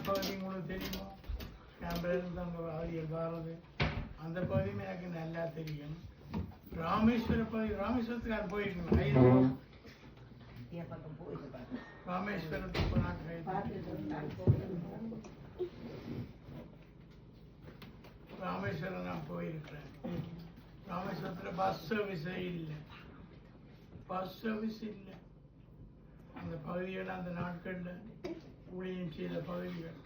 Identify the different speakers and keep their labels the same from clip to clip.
Speaker 1: பகுதி உங்களுக்கு தெரியுமோ? கேம்பரிலிருந்து அங்கே ஆதிகள் வாரது அந்த பகுதியும் எனக்கு நல்லா தெரியும். ராமேஸ்வர பகுதி, ராமேஸ்வரத்துக்கு அது போயிருக்கணும். ராமேஸ்வரத்துக்கு ராமேஸ்வரம் நான் போயிருக்கிறேன். ராமேஸ்வரத்தில் பஸ் சர்வீஸே இல்லை, பஸ் சர்வீஸ் இல்லை. அந்த பகுதிகள் அந்த நாட்களில் ஊழியம் செய்த பகுதிகள்.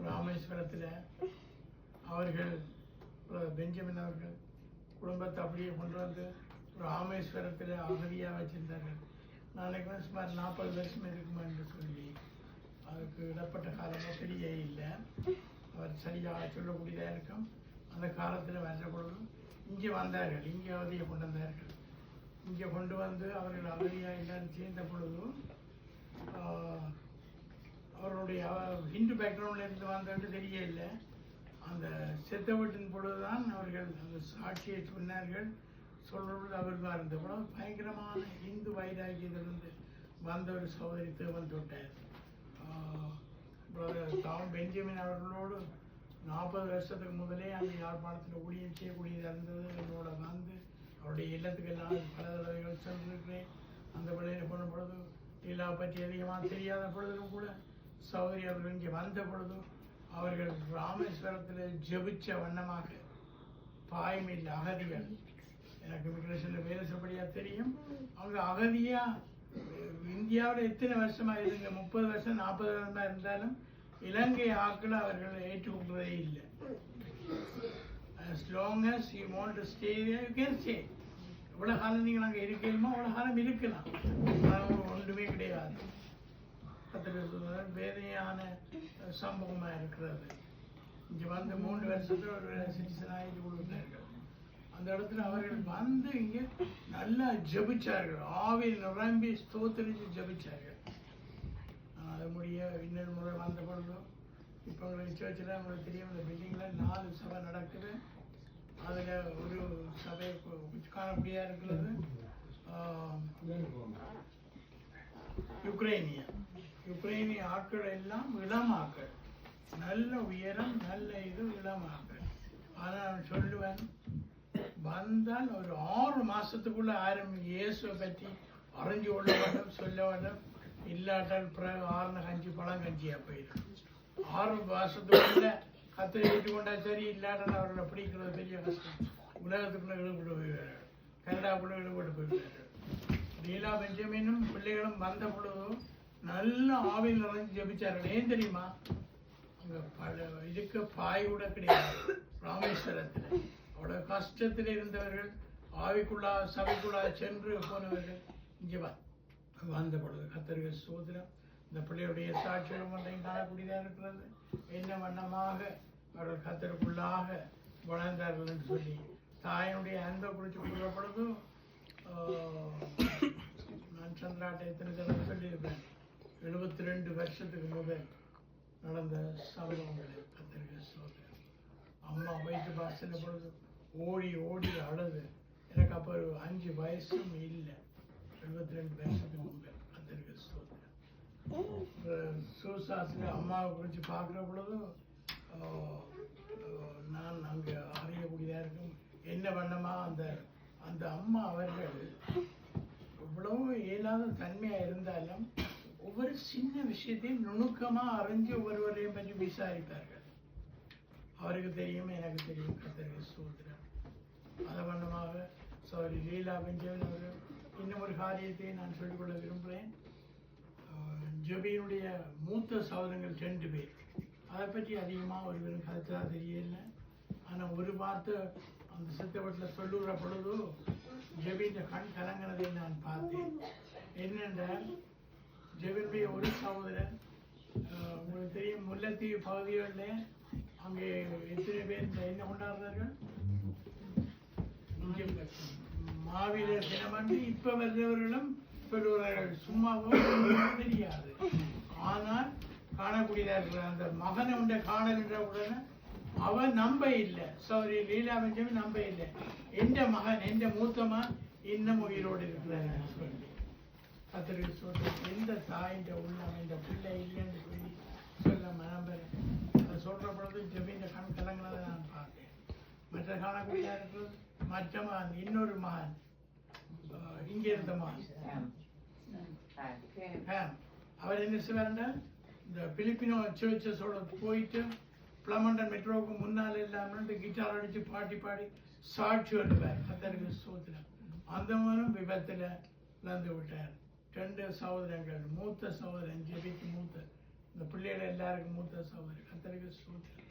Speaker 1: ராமேஸ்வரத்தில் அவர்கள் பெஞ்சமின் அவர்கள் குடும்பத்தை அப்படியே கொண்டு வந்து ராமேஸ்வரத்தில் அகதியாக வச்சிருந்தார்கள். நாளைக்கு சுமார் 40 வருஷம் இருக்குமா என்று சொல்லி அதுக்கு இடப்பட்ட காலமாக தெரிய இல்லை. அவர் சரியாக சொல்லக்கூடியதாக இருக்கும். அந்த காலத்தில் வந்த பொழுது இங்கே வந்தார்கள், இங்கே அவதியை கொண்டு வந்தார்கள். இங்கே கொண்டு வந்து அவர்கள் அவதியாக எல்லாரும் சேர்ந்த பொழுது அவருடைய ஹிந்து பேக்ரவுண்ட்லேருந்து வந்தது தெரிய இல்லை. அந்த செத்த வீட்டின் பொழுதுதான் அவர்கள் அந்த சாட்சியை சொன்னார்கள். சொல்றது அவர் தான் இருந்த பொழுது பயங்கரமான இந்து வைராகியத்திலிருந்து வந்த ஒரு சகோதரி தேவன் தொட்டார். தாம் பெஞ்சமின் அவர்களோடு 40 வருஷத்துக்கு முதலே அந்த யாழ்ப்பாணத்தில் ஊழியம் செய்யக்கூடியதாக இருந்தது. என்னோட வந்து அவருடைய இல்லத்துக்கு எல்லாம் பல தடவைகள் சென்றிருக்கிறேன். அந்த பிள்ளையை போன பொழுது எல்லா பற்றி அதிகமாக தெரியாத பொழுதும் கூட சகோதரி அவர்கள் இங்கே வந்த பொழுதும் அவர்கள் ராமேஸ்வரத்தில் ஜெபிச்ச வண்ணமாக பாய்மில் அகதிகள், எனக்கு இமிகிரேஷனில் வேலை செய்யப்படியாக தெரியும். அவங்க அகதியாக இந்தியாவில் எத்தனை வருஷமாக இருங்க, 30 வருஷம் 40 வருஷமாக இருந்தாலும் இலங்கை ஆக்களை அவர்கள் ஏற்றுக்கொள்வதே இல்லை. As long as you want to stay there, you can stay. எவ்வளோ காலம் நீங்கள் அங்கே இருக்கணுமோ அவ்வளோ காலம் இருக்கலாம். ஒன்றுமே கிடையாது. வேதனையான சம்பவமாக இருக்கிறது. இங்கே வந்து 3 வருஷத்துல ஒரு சிட்டிசன் ஆகிட்டு கொடுத்தார்கள். அந்த இடத்துல அவர்கள் வந்து இங்கே நல்லா ஜபிச்சார்கள், ஆவியில் நிரம்பி ஸ்தோத்திரிச்சு ஜபிச்சார்கள். அது முடிய இன்னொரு முறை வந்த பொழுதும் இப்போ உங்களுக்கு சர்ச்சில் உங்களுக்கு தெரியும், இந்த பில்டிங்கில் 4 சபை நடக்குது. அதில் ஒரு சபை காணக்கூடியதாக இருக்கிறது யுக்ரைனிய ஆட்கள் எல்லாம் இளமாக்கள், நல்ல உயரம், நல்ல இது இளமாக்கள். ஆனால் நான் சொல்லுவேன், வந்தால் ஒரு 6 மாதத்துக்குள்ளே ஆரம்பி இயேசுவை பற்றி அறிஞ்சு கொள்ள வேண்டும், சொல்ல வேண்டும். இல்லாட்டால் பிறகு 6 கஞ்சி பழம் கஞ்சியாக போயிடும். 6 மாதத்துக்குள்ள கத்திரி விட்டு கொண்டா சரி, இல்லாட்டால் அவர்களை பிடிக்கிறது பெரிய கஷ்டம். உலகத்துக்குள்ளே இழுபட்டு போயிடுவார்கள், கனடாக்குள்ளே இழுபட்டு போயிடுவார்கள். லீலா பெஞ்சமினும் பிள்ளைகளும் வந்த பொழுதும் நல்ல ஆவியில் நிறைஞ்சு ஜபிச்சார்கள். ஏன் தெரியுமா? அங்கே பல இதுக்கு பாய் கூட கிடையாது ராமேஸ்வரத்தில். அவ்வளோ கஷ்டத்தில் இருந்தவர்கள் ஆவிக்குள்ளா சபைக்குள்ளா சென்று போனவர்கள் இங்கே வந்த பொழுது கத்தர்கள் சோதனம் இந்த பிள்ளையுடைய சாட்சியம் ஒன்றையும் காணக்கூடியதாக இருக்கிறது. என்ன வண்ணமாக அவர்கள் கத்தருக்குள்ளாக வளர்ந்தார்கள் என்று சொல்லி தாயினுடைய அன்பை குறித்து கொடுக்கிற பொழுதும் நான் சந்திராட்டை எத்தனை தடவை சொல்லியிருப்பேன். 72 வருஷத்துக்கு முதல் நடந்த சம்பவங்களை கத்தர்கள் சோதனை. அம்மா வயிற்று பாசன பொழுது ஓடி ஓடி அழுது. எனக்கு அப்போ 5 வயசும் இல்லை. 72 வருஷத்துக்கு முதல் கத்தர்கள் சோதனை. சூசாசில் அம்மாவை குறித்து பார்க்குற பொழுதும் நான் அங்கே அறியக்கூடியதாக இருக்கும். என்ன வண்ணமா அந்த அம்மா அவர்கள் இவ்வளவு இயலாத தன்மையாக இருந்தாலும் ஒவ்வொரு சின்ன விஷயத்தையும் நுணுக்கமாக அறிஞ்சு ஒவ்வொருவரையும் பற்றி விசாரிப்பார்கள். அவருக்கு தெரியும், எனக்கு தெரியும். கத்தர்கள் சோதனம். அதை வண்ணமாக சாரி லீலா பெஞ்சவன் அவர்கள் இன்னும் ஒரு காரியத்தை நான் சொல்லிக்கொள்ள விரும்புகிறேன். ஜபியினுடைய மூத்த சகோதரங்கள் 2 பேர். அதை பற்றி அதிகமாக ஒருவரும் கதைச்சா தெரியல. ஆனால் ஒரு வார்த்தை அந்த சித்தப்பட்டில் சொல்லுகிற பொழுது ஜபியின் கண் கலங்கினதை நான் பார்த்தேன். என்னென்றால் ஜபியினுடைய ஒரு சகோதரன், உங்களுக்கு தெரியும், முல்லைத்தீவு பகுதிகளில் அங்கே எத்தனை பேர் என்ன கொண்டாடுறார்கள்? இங்கே மாவீரர் தினமன்று இப்போ வந்தவர்களும் சொல்லுகிறார்கள். சும்மாவோ தெரியாது, ஆனால் காணக்கூடியதாக இருக்கிற அந்த மகனை உண்ட காணல்ன்ற உடனே அவன் நம்ப இல்லை. சௌரி லீலா பெஞ்சமின் நம்ப இல்லை. எந்த மகன், எந்த மூத்தமா இன்னும் உயிரோடு இருக்கிறார் சொல்லி கத்தருக்கு சொல்ற எந்த தாயின் உள்ளம் இந்த பிள்ளை இல்லைன்னு சொல்லி சொல்ல மனம்பர் அது சொல்ற பொழுது ஜெபிந்த கண் கலங்கினதை நான் பார்த்தேன். மற்ற காணக்கூடிய இருக்கிறது மற்ற மகன், இன்னொரு மகன், இங்கே இருந்த மகன் அவர் என்ன செய்வாருன்னா, இந்த பிலிப்பினோ சர்ச்சஸோட போயிட்டு பிளமண்டன் மெட்ரோவுக்கு முன்னால் இல்லாமல் கிட்டார் அடித்து பாட்டி பாடி சாட்சி வருவார். கத்தருக்கு ஸ்தோத்திரம். அந்த மகனும் விபத்தில் இழந்து விட்டார். 2 சகோதரங்கள், மூத்த சகோதரன் ஜெபிக்கு மூத்த, இந்த பிள்ளைகள் எல்லாருக்கும் மூத்த சகோதரன். கத்தருக்கு ஸ்தோத்திரம்.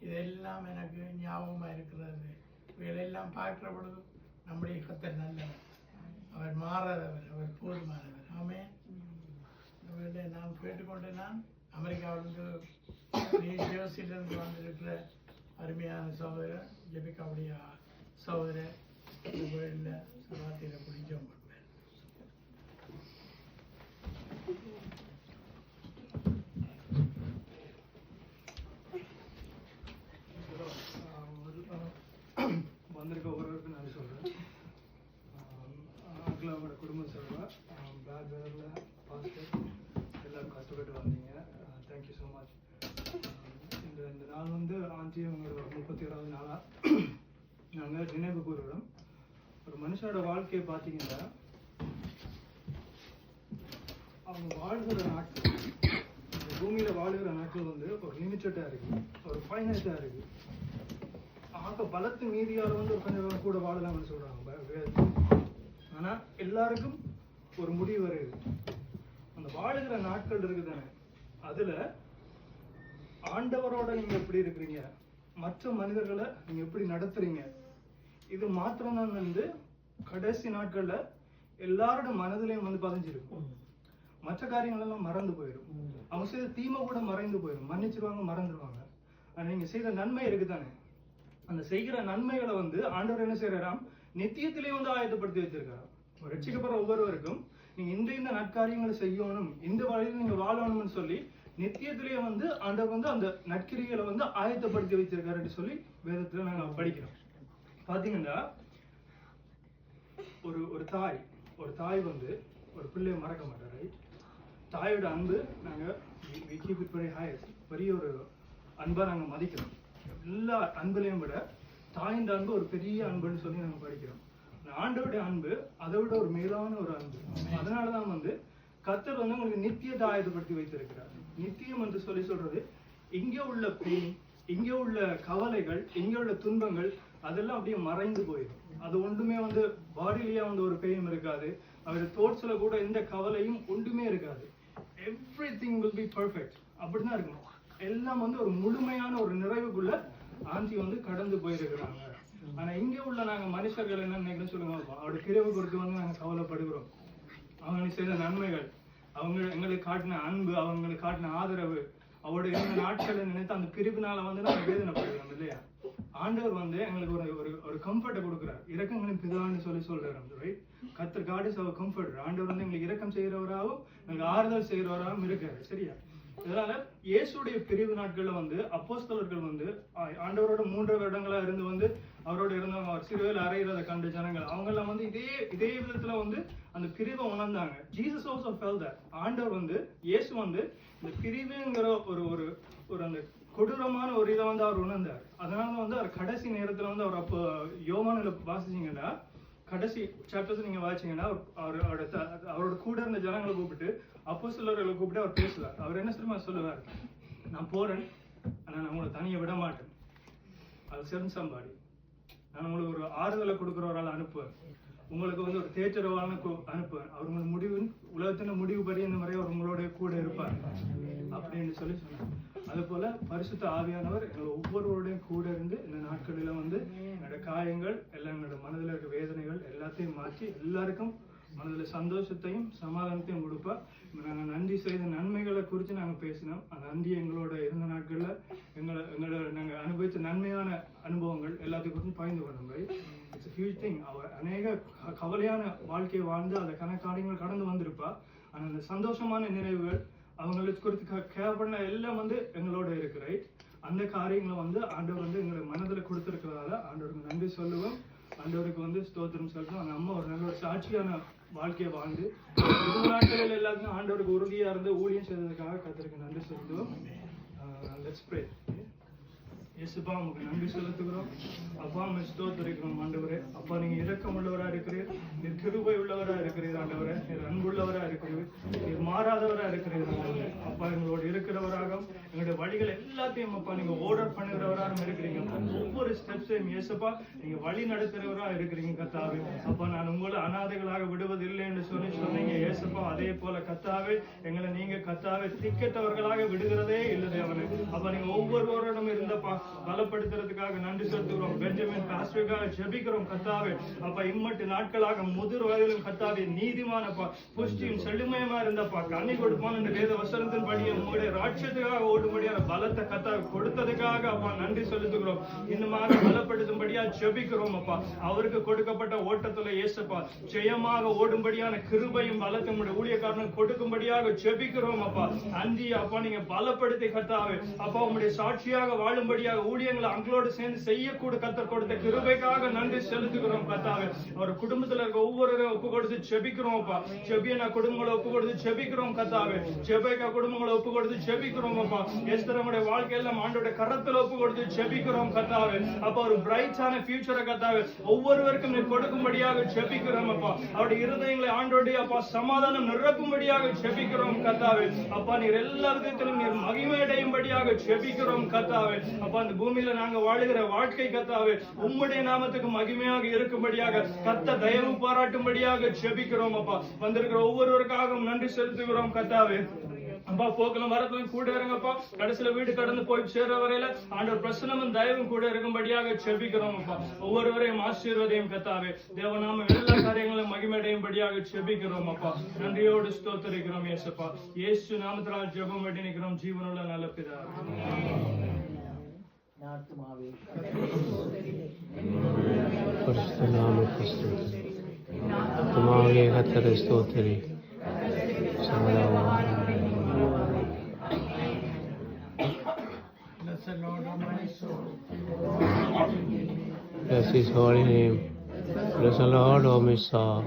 Speaker 1: இதெல்லாம் எனக்கு ஞாபகமாக இருக்கிறது. இவைகளெல்லாம் பார்க்கிற பொழுது நம்முடைய கத்தர் நல்லவர், அவர் மாறாதவர், அவர் போதுமானவர். ஆமென். நான் கேட்டுக்கொண்டு நான் அமெரிக்காவிலிருந்து நியூ ஜெர்சியிலிருந்து வந்திருக்கிற அருமையான சகோதரர் ஜெபிக்காவுடைய சகோதரர் கோயிலில் சபாத்தியில் பிடிச்சோம் பண்ணுவேன்.
Speaker 2: வந்திருக்க ஒவ்வொருவருக்கும் நான் சொல்கிறேன். அகிலாவோட குடும்பம் சொல்கிறேன். பேக் வேரில் பாஸ்டர் எல்லோரும் கஷ்டப்பட்டு வந்தீங்க. Thank you so much. இந்த நாள் வந்து ஆண்டி அவங்களோட 31வது நாளாக நாங்கள் நினைவு கூறுகிறோம். ஒரு மனுஷனோட வாழ்க்கையை பார்த்தீங்கன்னா, அவங்க வாழ்கிற நாட்கள், இந்த பூமியில் வாழ்கிற நாட்கள் வந்து ஒரு லிமிட்டடாக இருக்குது, ஒரு ஃபைனைட்டாக இருக்குது. ஆக பலத்து மீதியால் வந்து கொஞ்சம் கூட வாழலாம்னு சொல்கிறாங்க. ஆனால் எல்லாருக்கும் ஒரு முடிவு வருது. அந்த வாழுகிற நாட்கள் இருக்குதானே, அதில் ஆண்டவரோட நீங்கள் எப்படி இருக்கிறீங்க, மற்ற மனிதர்களை நீங்கள் எப்படி நடத்துறீங்க, இது மாத்திரம்தான் வந்து கடைசி நாட்களில் எல்லாரோட மனதிலையும் வந்து பதிஞ்சிருக்கும். மற்ற காரியங்கள் எல்லாம் மறந்து போயிடும். அவங்க செய்த தீமை கூட மறைந்து போயிடும், மன்னிச்சிருவாங்க, மறந்துடுவாங்க. ஆனால் நீங்கள் செய்த நன்மை இருக்குதானே, அந்த செய்கிற நன்மைகளை வந்து ஆண்டவர் என்ன செய்யறாராம், நித்தியத்திலே வந்து ஆயத்தப்படுத்தி வச்சிருக்காராம். ரட்சிக்கப்படுற ஒவ்வொருவருக்கும் நீங்க இந்த நற்காரியங்களை செய்யணும், இந்த வழியில் நீங்க வாழணும்னு சொல்லி நித்தியத்திலேயே வந்து ஆண்டவர் வந்து அந்த நற்கிரிகளை வந்து ஆயத்தப்படுத்தி வச்சிருக்காருன்னு சொல்லி வேதத்துல நாங்க படிக்கிறோம். பாத்தீங்கன்னா ஒரு தாய் வந்து ஒரு பிள்ளைய மறக்க மாட்டாரு. தாயோட அன்பு நாங்க பெரிய ஒரு அன்பா நாங்க மதிக்கிறோம். எல்லா அன்புலையும் விட தாயின் அன்பு ஒரு பெரிய அன்புன்னு சொல்லி நாங்க படிக்கிறோம். ஆண்டவருடைய அன்பு அதை விட ஒரு மேலான ஒரு அன்பு. அதனாலதான் வந்து கர்த்தர் வந்து உங்களுக்கு நித்தியத்தை ஆயத்தப்படுத்தி வைத்திருக்கிறார். நித்தியம் என்று சொல்லி சொல்றது, இங்கே உள்ள பெயின், இங்கே உள்ள கவலைகள், இங்கே உள்ள துன்பங்கள் அதெல்லாம் அப்படியே மறைந்து போயிடும். அது ஒன்றுமே வந்து பாடியிலேயே வந்து ஒரு பெயின் இருக்காது, அவருடைய தோட்ஸ்ல கூட எந்த கவலையும் ஒன்றுமே இருக்காது. Everything will be perfect. அப்படிதான் இருக்கணும். எல்லாம் வந்து ஒரு முழுமையான ஒரு நிறைவுக்குள்ள ஆஞ்சி வந்து கடந்து போயிருக்கிறாங்க. ஆனா இங்க உள்ள நாங்க மனுஷர்கள் என்ன நினைக்கிறோம் சொல்லுங்க, அவருடைய கிருபை குறித்து வந்து நாங்க கவலைப்படுகிறோம். அவங்களுக்கு செய்த நன்மைகள், அவங்க எங்களுக்கு காட்டின அன்பு, அவங்களுக்கு காட்டின ஆதரவு, அவருடைய நாட்களை நினைத்து அந்த பிரிவினால வந்து நாங்க வேதனைப்படுகிறோம் இல்லையா. ஆண்டவர் வந்து எங்களுக்கு ஒரு கம்ஃபர்ட்டை கொடுக்குறார். இரக்கங்களின் பிதான்னு சொல்லி சொல்றாரு. கர்த்தர் காட் இஸ் அவர் கம்ஃபர்ட். ஆண்டவர் வந்து எங்களுக்கு இரக்கம் செய்கிறவராகவும் எங்களுக்கு ஆறுதல் செய்கிறவராகவும் இருக்காரு. சரியா? இதனால இயேசுடைய பிரிவு நாட்கள்ல வந்து அப்போஸ்தலர்கள் வந்து ஆண்டவரோட 3 வருடங்களா இருந்து வந்து அவரோட இருந்தவங்க, அவர் சிறுவையில் அறையிறத கண்டு ஜனங்கள் அவங்க எல்லாம் வந்து இதே விதத்துல வந்து அந்த பிரிவை உணர்ந்தாங்க. Jesus also felt that. ஆண்டவர் வந்து இயேசு வந்து இந்த பிரிவுங்கிற ஒரு அந்த கொடூரமான ஒரு இதை வந்து அவர் உணர்ந்தார். அதனால வந்து அவர் கடைசி நேரத்துல வந்து அவர் அப்போ யோவானில் வாசிச்சீங்கன்னா, கடைசி சாப்டர்ஸ் நீங்க வாசிச்சீங்கன்னா, அவரோட கூட இருந்த ஜனங்களை கூப்பிட்டு அப்போஸ்தலர்களை கூப்பிட்டு அவர் பேசுவார். அவர் என்ன சொல்லுவார், நான் போறேன், ஆனா நான் உங்களை தனியை விட மாட்டேன். அது செவன் சம்பாடி, நான் உங்களுக்கு ஒரு ஆறுதலை கொடுக்குறவரால் அனுப்புவேன், உங்களுக்கு வந்து ஒரு தேற்றரவான அனுப்புவேன், அவர் உங்களுக்கு உலகத்தின முடிவு படி இந்த மாதிரி அவர் உங்களோட கூட இருப்பார் அப்படின்னு சொல்லி சொன்னார். அது போல பரிசுத்த ஆவியானவர் எங்களை ஒவ்வொருவருடையும் கூட இருந்து இந்த நாட்களில வந்து என்னோட காயங்கள் எல்லாம், என்னோட மனதில் இருக்க வேதனைகள் எல்லாத்தையும் மாற்றி எல்லாருக்கும் மனதில் சந்தோஷத்தையும் சமாதானத்தையும் கொடுப்பா. நாங்கள் நன்றி செய்த நன்மைகளை குறித்து நாங்கள் பேசினோம். அந்த நன்றி எங்களோட இருந்த நாட்களில் நாங்கள் அனுபவித்த நன்மையான அனுபவங்கள் எல்லாத்தையும் குறித்து பகிர்ந்து கொண்டோம். It's a huge thing. அவ அநேக கவலையான வாழ்க்கையை வாழ்ந்து அந்த கணக்காரியங்கள் கடந்து வந்திருப்பா. ஆனால் அந்த சந்தோஷமான நினைவுகள் அவங்களுக்கு குறித்து கேர் பண்ண எல்லாம் வந்து எங்களோட இருக்கு. ரைட்? அந்த காரியங்களை வந்து ஆண்டவர் வந்து எங்களுக்கு மனதில் கொடுத்துருக்கிறதால ஆண்டவருக்கு நன்றி சொல்லுவோம். ஆண்டவருக்கு வந்து ஸ்தோத்திரம் சொல்றோம். அந்த அம்மா ஒரு நல்ல ஒரு சாட்சியான வாழ்க்கையை வாழ்ந்து நாட்களில் எல்லாருக்கும் ஆண்டவருக்கு உறுதியா இருந்து ஊழியம் செய்ததுக்காக கர்த்தருக்கு நன்றி சொல்லுவோம். Let's pray. இயேசுப்பா உங்களுக்கு நன்றி செலுத்துகிறோம். அப்பா உம்மை ஸ்தோத்திரிக்கிறோம் ஆண்டவரே. அப்பா நீங்க இரக்கம் உள்ளவரா இருக்கிறீர், நீர் கிருபை உள்ளவரா இருக்கிறீர் ஆண்டவரே, நீர் அன்புள்ளவரா இருக்கிறீர், நீர் மாறாதவரா இருக்கிறீர் ஆண்டவரே. அப்பா எங்களோடு இருக்கிறவராக எங்களுடைய வழிகள் எல்லாத்தையும் அப்பா நீங்க ஆர்டர் பண்ணுகிறவராக இருக்கிறீங்க. ஒவ்வொரு ஸ்டெப்ஸையும் இயேசுப்பா நீங்க வழி நடத்துகிறவரா இருக்கிறீங்க கத்தாவே. அப்பா நான் உங்களை அனாதைகளாக விடுவதில்லை என்று சொன்னீங்க இயேசுப்பா. அதே போல கத்தாவே எங்களை நீங்க கத்தாவே திக்கத்தவர்களாக விடுகிறதே இல்லை தேவனே. அப்ப நீங்க ஒவ்வொருவரிடம் இருந்தப்பா பலப்படுத்துறதுக்காக நன்றி செலுத்துகிறோம். பெஞ்சமின் பாஸ்டருக்காக ஜெபிக்கிறோம் கத்தாவே. அப்ப இம்மட்டு நாட்களாக முதிர் வயதிலும் கத்தாவே நீதிமானப்பா புஷ்டியும் செழுமையுமா இருந்தப்பா கண்ணி கொடுப்பான் என்ற வேத வசனத்தின் படியே உங்களுடைய ராட்சியத்துக்காக ஓடும்படியான பலத்தை கத்தாவே கொடுத்ததுக்காக அப்பா நன்றி செலுத்துகிறோம். இன்னுமாக பலப்படுத்தும்படியா ஜெபிக்கிறோம் அப்பா. அவருக்கு கொடுக்கப்பட்ட ஓட்டத்துல இயேசுப்பா ஜெயமாக ஓடும்படியான கிருபையும் பலத்தை உங்களுடைய ஊழியக்காரனும் கொடுக்கும்படியாக ஜெபிக்கிறோம் அப்பா. அந்தி அப்பா நீங்க பலப்படுத்தி கத்தாவே அப்பா உங்களுடைய சாட்சியாக வாழும்படியாக ஊழியங்களை அங்களோடு சேர்ந்து செய்யக்கூட கத்தர் கொடுத்த கிருபைக்காக நன்றி செலுத்துகிறோம் கத்தாவே. அவர் குடும்பத்துல இருக்க ஒவ்வொருவரையும் ஒப்பு கொடுத்து ஜெபிக்கிறோம் அப்பா. ஜெபியனா குடும்பங்களை ஒப்பு கொடுத்து ஜெபிக்கிறோம் கத்தாவே. ஜெபேக்கா குடும்பங்களை ஒப்பு கொடுத்து ஜெபிக்கிறோம் அப்பா. எஸ்தரமுடைய வாழ்க்கையெல்லாம் ஆண்டோட கரத்துல ஒப்பு கொடுத்து ஜெபிக்கிறோம் கத்தாவே. அப்ப ஒரு பிரைட்டான ஃபியூச்சரை கத்தாவே ஒவ்வொருவருக்கும் நீர் கொடுக்கும்படியாக ஜெபிக்கிறோம் அப்பா. அவருடைய இருதயங்களை ஆண்டோடைய அப்பா சமாதானம் நிரப்பும்படியாக ஜெபிக்கிறோம் கத்தாவே. அப்பா நீர் எல்லா விதத்திலும் நீர் மகிமை அடையும்படியாக ஜெபிக்கிறோம் கத்தாவே. அப்பா அந்த பூமியில நாங்க வாழுகிற வாழ்க்கை கத்தாவே உம்முடைய நாமத்துக்கு மகிமையாக இருக்கும்படியாக கத்த தயவு பாராட்டும்படியாக ஜெபிக்கிறோம் அப்பா. வந்திருக்கிற ஒவ்வொருவருக்காகவும் நன்றி செலுத்துகிறோம் கத்தாவே. அப்பா போக்கலும் வரத்திலும் கூட இருங்கப்பா. கடைசியில வீடு கடந்து போய் சேர்ற வரையில ஆண்டவர் பிரசனமும் தயவும் கூட இருக்கும்படியாக ஜெபிக்கிறோம் அப்பா. ஒவ்வொருவரையும் ஆசீர்வதையும் கத்தாவே தேவநாம எல்லா காரியங்களும் மகிமையடையும்படியாக ஜெபிக்கிறோம் அப்பா. நன்றியோடு ஸ்தோத்திரிக்கிறோம் இயேசுப்பா. இயேசு நாமத்தினால் ஜெபம் பண்ணி நிற்கிறோம் ஜீவனுள்ள நல்ல பிதாவே.
Speaker 1: Bless the Lord of my soul.
Speaker 3: Bless his holy name. Bless the Lord, O my soul.